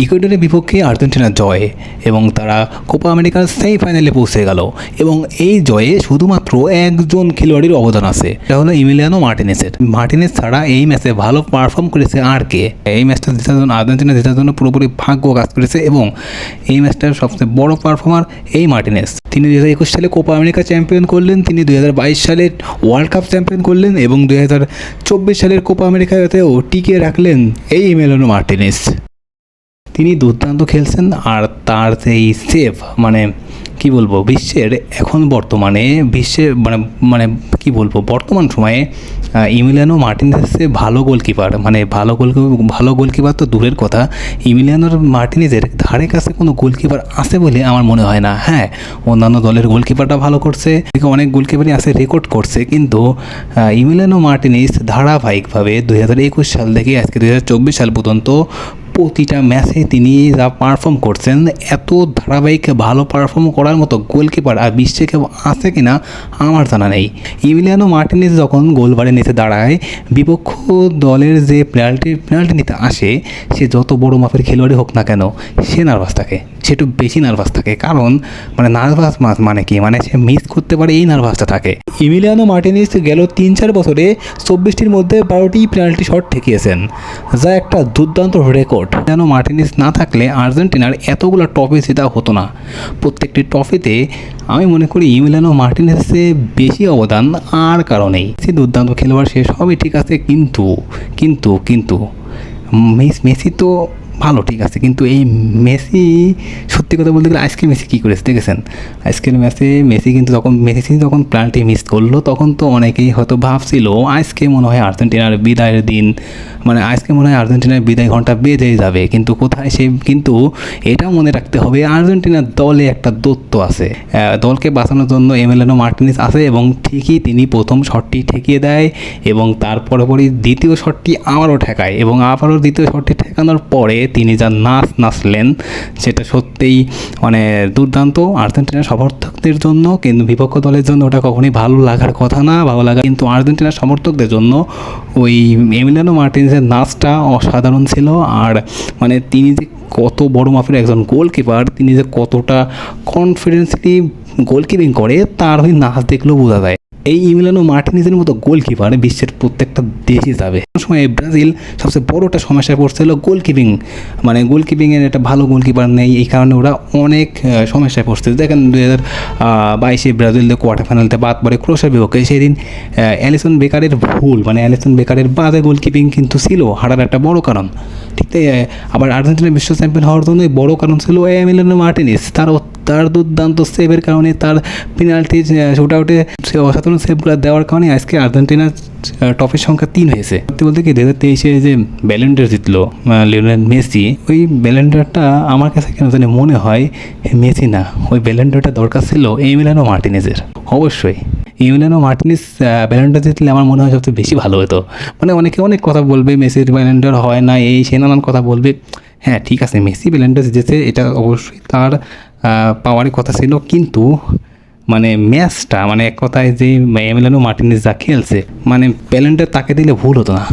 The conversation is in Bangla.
ইকুয়েডরের বিপক্ষে আর্জেন্টিনার জয় এবং তারা কোপা আমেরিকার সেমিফাইনালে পৌঁছে গেল। এবং এই জয়ে শুধুমাত্র একজন খেলোয়াড়ের অবদান আছে, এটা হলো ইমিলিয়ানো মার্টিনেজের। মার্টিনেজ ছাড়া এই ম্যাচে ভালো পারফর্ম করেছে আর কে? এই ম্যাচটা জেতার জন্য, আর্জেন্টিনা জেতার জন্য পুরোপুরি ভাগ্য কাজ করেছে এবং এই ম্যাচটার সবচেয়ে বড় পারফর্মার এই মার্টিনেজ। তিনি 2021 সালে কোপা আমেরিকা চ্যাম্পিয়ন করলেন, তিনি 2022 সালে ওয়ার্ল্ড কাপ চ্যাম্পিয়ন করলেন এবং 2024 সালের কোপা আমেরিকাতেও টিকিয়ে রাখলেন এই ইমিলিয়ানো মার্টিনেজ। তিনি দুর্দান্ত খেলছেন আর তার যেই সেভ, মানে কি বলবো, বিশ্বের এখন বর্তমানে কি বলবো, বর্তমান সময়ে ইমিলিয়ানো মার্টিনেজের ভালো গোলকিপার, মানে ভালো গোলকিপার তো দূরের কথা, ইমিলিয়ানো মার্টিনেজের ধারে কাছে কোনো গোলকিপার আছে বলে আমার মনে হয় না। হ্যাঁ, অন্যান্য দলের গোলকিপারটা ভালো করছে, অনেক গোলকিপারই আছে, রেকর্ড করছে, কিন্তু ইমিলিয়ানো মার্টিনেজ ধারাবাহিকভাবে 2021 সাল থেকে আজকে 2024 সাল পর্যন্ত প্রতিটা ম্যাচে তিনি যা পারফর্ম করছেন, এত ধারাবাহিক ভালো পারফর্ম করার মতো গোলকিপার আর বিশ্বে কেউ আছে কিনা আমার জানা নেই। ইমিলিয়ানো মার্টিনেজ যখন গোলবারের নিচে দাঁড়ায়, বিপক্ষ দলের যে পেনাল্টি নিতে আসে, সে যত বড় মাপের খেলোয়াড়ই হোক না কেন, সে নার্ভাস থাকে, সে একটু বেশি নার্ভাস থাকে। কারণ নার্ভাস মানে কি, সে মিস করতে পারে, এই নার্ভাসটা থাকে। ইমিলিয়ানো মার্টিনেজ গেল 3-4 বছরে 24টির মধ্যে 12টি পেনাল্টি শট ঠেকিয়েছেন, যা একটা দুর্দান্ত রেকর্ড। যেন মার্টিনেজ না থাকলে আর্জেন্টিনার এতগুলো ট্রফি জেতা হতো না। প্রত্যেকটি ট্রফিতে আমি মনে করি ইমিলিয়ানো মার্টিনেজের বেশি অবদান আর কারণেই। সে দুর্দান্ত খেলোয়াড়, সে সবই ঠিক আছে, কিন্তু মেসি তো ভালো, ঠিক আছে, কিন্তু এই মেসি, সত্যি কথা বলতে গেলে আজকে মেসি কী করেছে দেখেছেন? আজকের ম্যাচে মেসি যখন পেনাল্টি মিস করলো, তখন তো অনেকেই হয়তো ভাবছিল আজকে মনে হয় আর্জেন্টিনার বিদায়ের দিন, আজকে মনে হয় আর্জেন্টিনার বিদায় ঘন্টা বেজেই যাবে। কিন্তু কোথায় সে, কিন্তু এটাও মনে রাখতে হবে আর্জেন্টিনার দলে একটা দৈত্য আছে, দলকে বাঁচানোর জন্য ইমিলিয়ানো মার্টিনেজ আছে এবং ঠিকই তিনি প্রথম শটটি ঠেকিয়ে দেয় এবং তার পরপরই দ্বিতীয় শটটি আবারও ঠেকায় এবং আবারও দ্বিতীয় শটটি ঠেকানোর পরে তিনি যা নাচলেন, সেটা সত্যিই দুর্দান্ত আর্জেন্টিনার সমর্থকদের জন্য, কিন্তু বিপক্ষ দলের জন্য ওটা কখনোই ভালো লাগার কথা না, কিন্তু আর্জেন্টিনার সমর্থকদের জন্য ওই এমিলিয়ানো মার্টিনেজের নাচটা অসাধারণ ছিল। আর তিনি যে কত বড় মাপের একজন গোলকিপার, তিনি যে কতটা কনফিডেন্সলি গোলকিপিং করে, তার ওই নাচ দেখলেও বোঝা যায়। এই ইমিলিয়ানো মার্টিনেজের মতো গোলকিপার বিশ্বের প্রত্যেকটা দেশে যাবে। সময় ব্রাজিল সবচেয়ে বড় একটা সমস্যায় পড়ছিল গোলকিপিংয়ের একটা ভালো গোলকিপার নেই, এই কারণে ওরা অনেক সমস্যায় পড়ছে। দেখেন 2022 ব্রাজিল কোয়ার্টার ফাইনালতে বাদ পড়ে ক্রোয়েশিয়ার বিপক্ষে। সেদিন অ্যালিসন বেকারের ভুল, অ্যালিসন বেকারের বাজে গোলকিপিং কিন্তু ছিল হারার একটা বড় কারণ। ঠিক তাই, আবার আর্জেন্টিনা বিশ্ব চ্যাম্পিয়ন হওয়ার জন্য বড় কারণ ছিল এমিলিয়ানো মার্টিনেজ। তার দুর্দান্ত সেভের কারণে, তার পেনাল্টি শুটআউটে অসাধারণ সেভগুলো দেওয়ার কারণে আজকে আর্জেন্টিনার ট্রফির সংখ্যা 3 হয়েছে। সত্যি বলতে কি, 2023-এ যে ব্যালন ড'র জিতলো লিওনেল মেসি, ওই ব্যালন ড'রটা আমার কাছে কেন জানি মনে হয় মেসি না, ওই ব্যালন ড'রটা দরকার ছিল এমিলিয়ানো মার্টিনেজের। অবশ্যই ইমিলিয়ানো মার্টিনেজ ব্যালন ড'র জিতলে আমার মনে হয় সবচেয়ে বেশি ভালো হতো। অনেকে অনেক কথা বলবে, মেসির ব্যালন ড'র হয় না, এই সে নানান কথা বলবে। হ্যাঁ, ঠিক আছে, মেসি ব্যালন ড'র জিতেছে, এটা অবশ্যই তার পাওয়ারই কথা ছিল, কিন্তু ম্যাচটা এক কথায় যে এমিলিয়ানো মার্টিনেজ যা খেলছে, ব্যালন ড'র তাকে দিলে ভুল হতো না।